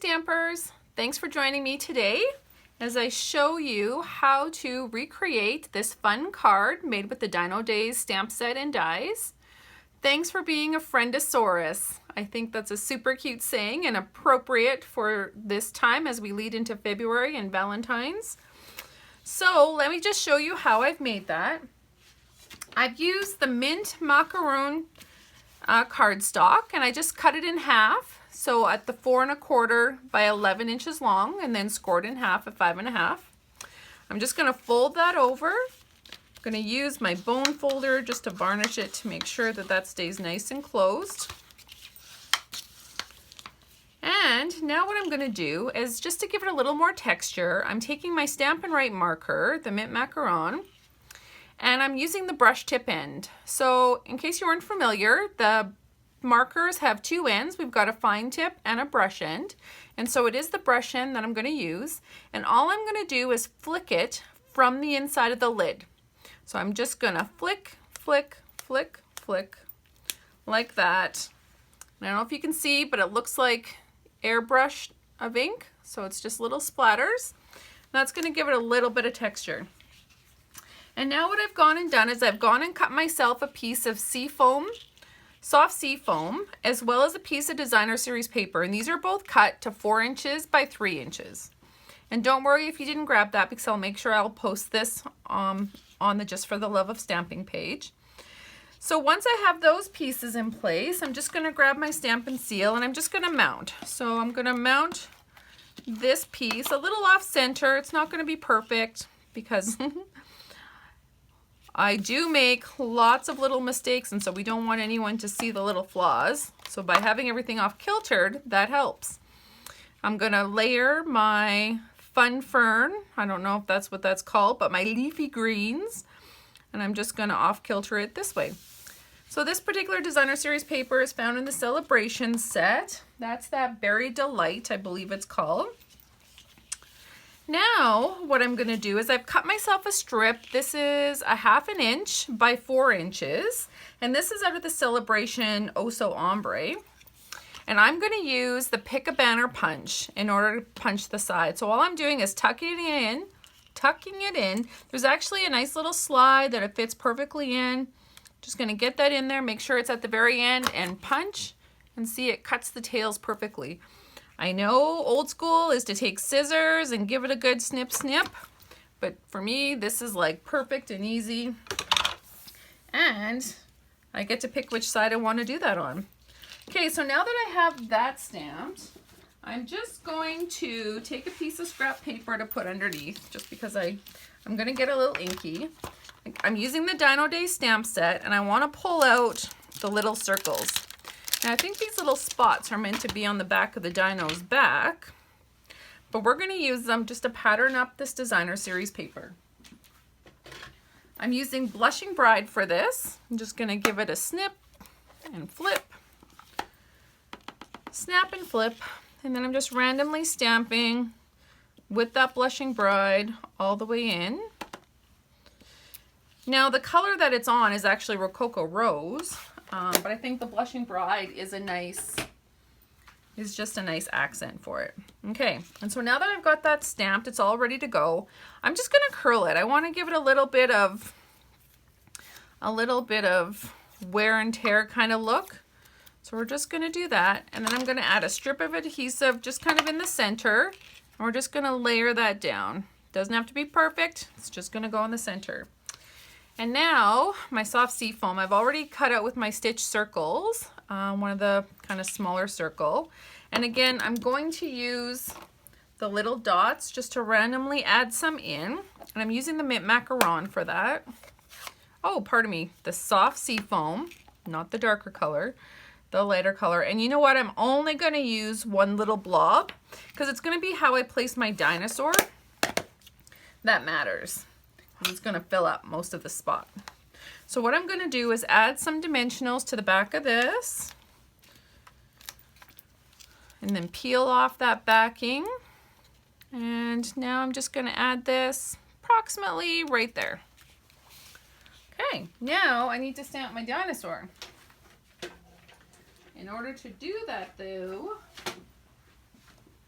Stampers! Thanks for joining me today as I show you how to recreate this fun card made with the Dino Days stamp set and dies. Thanks for being a friendosaurus. I think that's a super cute saying and appropriate for this time as we lead into February and Valentine's. So let me just show you how I've made that. I've used the mint macaroon cardstock and I just cut it in half. So at the 4 1/4 by 11 inches long and then scored in half at 5 1/2. I'm just going to fold that over. I'm going to use my bone folder just to varnish it to make sure that that stays nice and closed. And now what I'm going to do is just to give it a little more texture, I'm taking my Stampin' Write marker, the mint macaron, and I'm using the brush tip end. So in case you weren't familiar, the markers have two ends. We've got a fine tip and a brush end. And so it is the brush end that I'm going to use. And all I'm going to do is flick it from the inside of the lid. So I'm just going to flick, flick, flick, flick, like that. And I don't know if you can see, but it looks like airbrush of ink. So it's just little splatters. That's going to give it a little bit of texture. And now what I've gone and done is I've gone and cut myself a piece of seafoam, soft sea foam, as well as a piece of designer series paper. And these are both cut to 4 inches by 3 inches. And don't worry if you didn't grab that, because I'll make sure I'll post this on the Just for the Love of Stamping page. So once I have those pieces in place, I'm just going to grab my Stampin' Seal and I'm just going to mount. So I'm going to mount this piece a little off center. It's not going to be perfect because I do make lots of little mistakes, and so we don't want anyone to see the little flaws. So by having everything off kiltered, that helps. I'm going to layer my fun fern. I don't know if that's what that's called, but my leafy greens. And I'm just going to off kilter it this way. So this particular designer series paper is found in the Celebration set. That's that Berry Delight, I believe it's called. Now what I'm going to do is I've cut myself a strip. This is a 1/2 inch by 4 inches, and this is out of the Celebration Oh So Ombre. And I'm going to use the Pick a Banner punch in order to punch the side. So all I'm doing is tucking it in. There's actually a nice little slide that it fits perfectly in. Just going to get that in there, make sure it's at the very end, and punch, and see it cuts the tails perfectly. I know old school is to take scissors and give it a good snip snip, but for me this is like perfect and easy, and I get to pick which side I want to do that on. Okay, so now that I have that stamped, I'm just going to take a piece of scrap paper to put underneath, just because I'm going to get a little inky. I'm using the Dino Day stamp set, and I want to pull out the little circles. And I think these little spots are meant to be on the back of the dino's back, but we're going to use them just to pattern up this designer series paper. I'm using Blushing Bride for this. I'm just going to give it a snip and flip, snap and flip, and then I'm just randomly stamping with that Blushing Bride all the way in. Now the color that it's on is actually Rococo Rose. But I think the Blushing Bride is just a nice accent for it. Okay, and so now that I've got that stamped, it's all ready to go. I'm just going to curl it. I want to give it a little bit of wear and tear kind of look. So we're just going to do that, and then I'm going to add a strip of adhesive just kind of in the center, and we're just going to layer that down. Doesn't have to be perfect. It's just going to go in the center. And now my soft sea foam, I've already cut out with my stitch circles, one of the kind of smaller circle. And again, I'm going to use the little dots just to randomly add some in. And I'm using the mint macaron for that. Oh, pardon me, the soft sea foam, not the darker color, the lighter color. And you know what? I'm only going to use one little blob because it's going to be how I place my dinosaur. That matters. It's going to fill up most of the spot. So what I'm going to do is add some dimensionals to the back of this, and then peel off that backing. And now I'm just going to add this approximately right there. Okay, now I need to stamp my dinosaur. In order to do that though,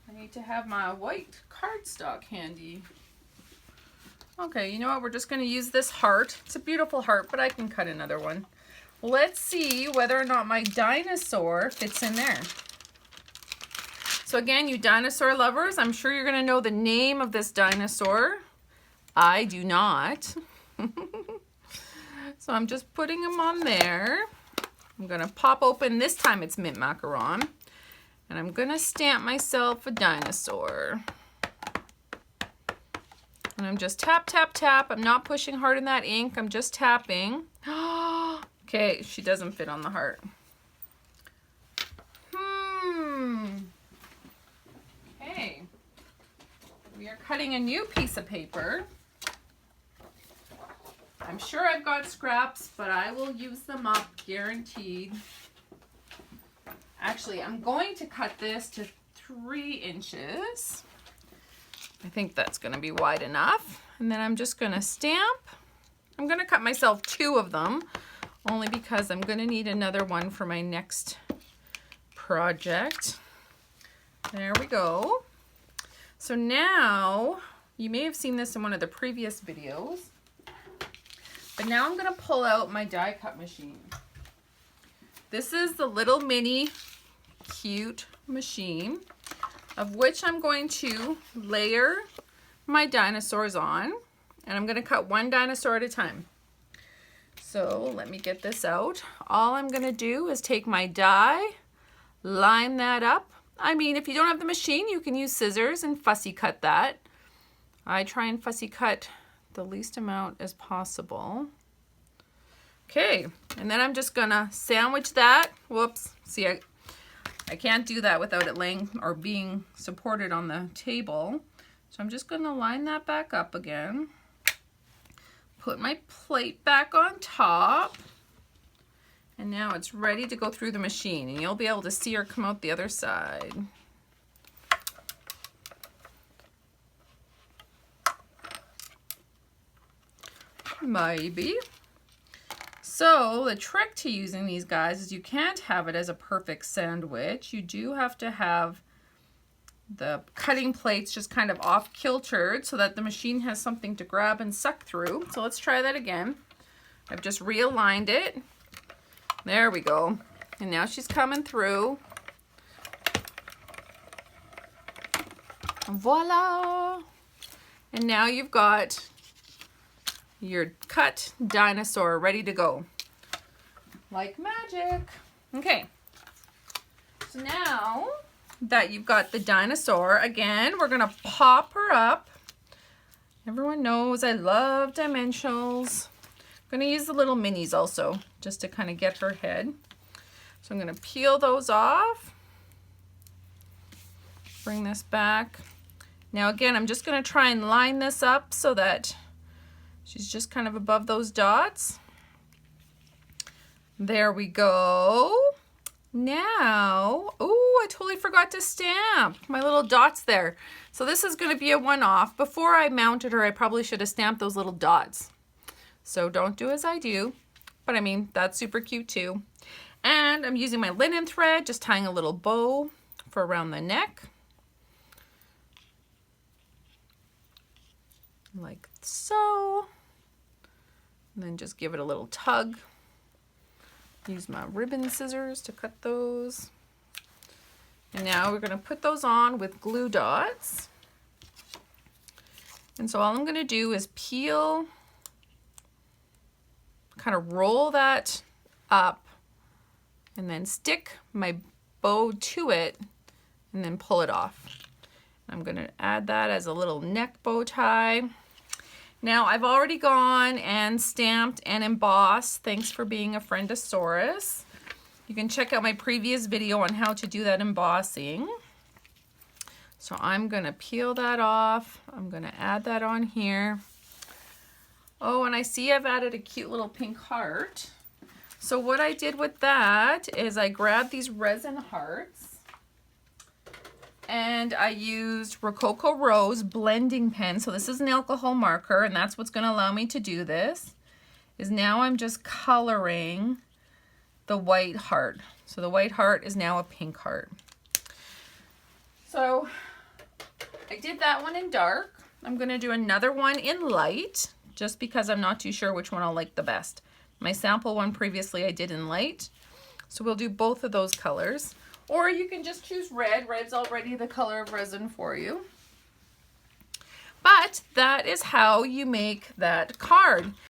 I need to have my white cardstock handy. Okay, you know what? We're just going to use this heart. It's a beautiful heart, but I can cut another one. Let's see whether or not my dinosaur fits in there. So again, you dinosaur lovers, I'm sure you're going to know the name of this dinosaur. I do not. So I'm just putting them on there. I'm going to pop open, this time it's mint macaron. And I'm going to stamp myself a dinosaur. And I'm just tap, tap, tap. I'm not pushing hard in that ink. I'm just tapping. Okay, she doesn't fit on the heart. Okay. We are cutting a new piece of paper. I'm sure I've got scraps, but I will use them up, guaranteed. Actually, I'm going to cut this to 3 inches. I think that's going to be wide enough. And then I'm just going to stamp. I'm going to cut myself 2 of them, only because I'm going to need another one for my next project. There we go. So now, you may have seen this in one of the previous videos, but now I'm going to pull out my die cut machine. This is the little mini cute machine, of which I'm going to layer my dinosaurs on, and I'm going to cut 1 dinosaur at a time. So let me get this out. All I'm going to do is take my die, line that up. I mean, if you don't have the machine, you can use scissors and fussy cut that. I try and fussy cut the least amount as possible. Okay, and then I'm just gonna sandwich that. Whoops, see, I can't do that without it laying or being supported on the table. So I'm just gonna line that back up again. Put my plate back on top. And now it's ready to go through the machine, and you'll be able to see her come out the other side. Maybe. So the trick to using these guys is you can't have it as a perfect sandwich. You do have to have the cutting plates just kind of off kiltered so that the machine has something to grab and suck through. So let's try that again. I've just realigned it. There we go. And now she's coming through. Voila! And now you've got your cut dinosaur ready to go. Like magic. Okay. So now that you've got the dinosaur, again, we're going to pop her up. Everyone knows I love dimensionals. I'm going to use the little minis also, just to kind of get her head. So I'm going to peel those off. Bring this back. Now again, I'm just going to try and line this up so that she's just kind of above those dots. There we go. Now, oh, I totally forgot to stamp my little dots there. So this is going to be a one-off. Before I mounted her, I probably should have stamped those little dots. So don't do as I do, but I mean, that's super cute too. And I'm using my linen thread, just tying a little bow for around the neck. Like so. And then just give it a little tug. Use my ribbon scissors to cut those. And now we're gonna put those on with glue dots. And so all I'm gonna do is peel, kind of roll that up, and then stick my bow to it, and then pull it off. I'm gonna add that as a little neck bow tie. Now I've already gone and stamped and embossed. Thanks for being a friendosaurus. You can check out my previous video on how to do that embossing. So I'm gonna peel that off. I'm gonna add that on here. Oh, and I see I've added a cute little pink heart. So what I did with that is I grabbed these resin hearts and I used Rococo Rose blending pen. So this is an alcohol marker, and that's what's gonna allow me to do this, is now I'm just coloring the white heart. So the white heart is now a pink heart. So I did that one in dark. I'm going to do another one in light, just because I'm not too sure which one I'll like the best. My sample one previously I did in light, so we'll do both of those colors. Or you can just choose red. Red's already the color of resin for you. But that is how you make that card.